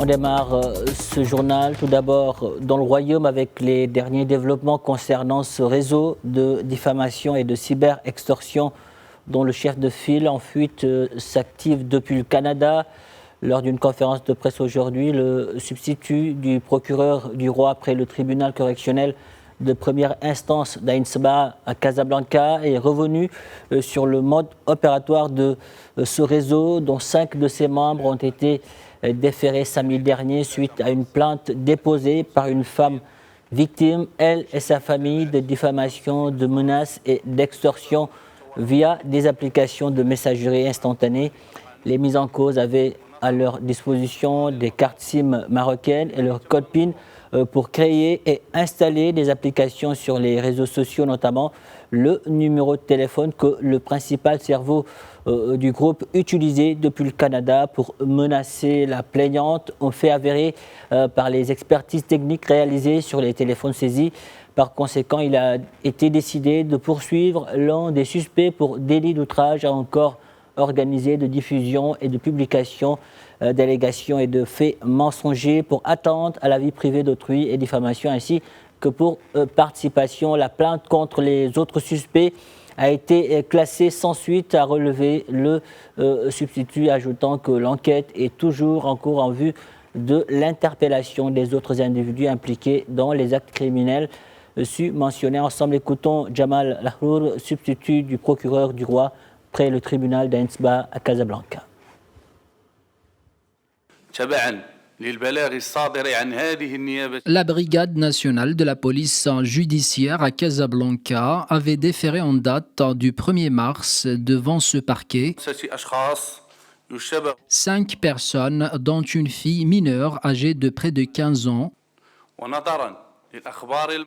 On démarre ce journal tout d'abord dans le Royaume avec les derniers développements concernant ce réseau de diffamation et de cyber-extorsion dont le chef de file en fuite s'active depuis le Canada. Lors d'une conférence de presse aujourd'hui, le substitut du procureur du roi près le tribunal correctionnel de première instance d'Ainsba à Casablanca est revenu sur le mode opératoire de ce réseau dont 5 de ses membres ont été déférés samedi dernier suite à une plainte déposée par une femme victime, elle et sa famille, de diffamation, de menaces et d'extorsion via des applications de messagerie instantanée. Les mises en cause avaient à leur disposition des cartes SIM marocaines et leur code PIN pour créer et installer des applications sur les réseaux sociaux, notamment le numéro de téléphone que le principal cerveau du groupe utilisait depuis le Canada pour menacer la plaignante, ont fait avérer par les expertises techniques réalisées sur les téléphones saisis. Par conséquent, il a été décidé de poursuivre l'un des suspects pour délit d'outrage à un corps organisé de diffusion et de publication d'allégations et de faits mensongers pour atteinte à la vie privée d'autrui et diffamation, ainsi que pour participation. La plainte contre les autres suspects a été classée sans suite, a relevé le substitut, ajoutant que l'enquête est toujours en cours en vue de l'interpellation des autres individus impliqués dans les actes criminels mentionnés ensemble. Écoutons Jamal Lahrour, substitut du procureur du roi près le tribunal d'Ainsba à Casablanca. La brigade nationale de la police judiciaire à Casablanca avait déféré en date du 1er mars devant ce parquet 5 personnes, dont une fille mineure âgée de près de 15 ans,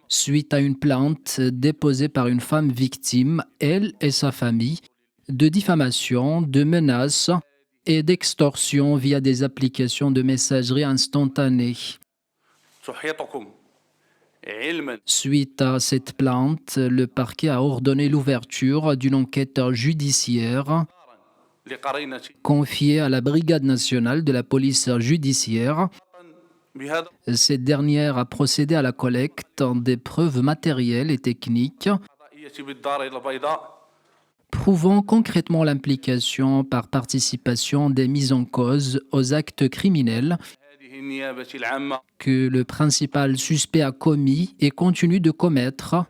suite à une plainte déposée par une femme victime, elle et sa famille, de diffamation, de menaces et d'extorsion via des applications de messagerie instantanée. Suite à cette plainte, le parquet a ordonné l'ouverture d'une enquête judiciaire confiée à la Brigade nationale de la police judiciaire. Cette dernière a procédé à la collecte des preuves matérielles et techniques prouvant concrètement l'implication par participation des mises en cause aux actes criminels que le principal suspect a commis et continue de commettre,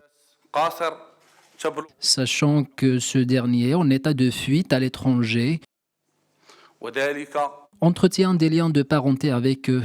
sachant que ce dernier, en état de fuite à l'étranger, entretient des liens de parenté avec eux.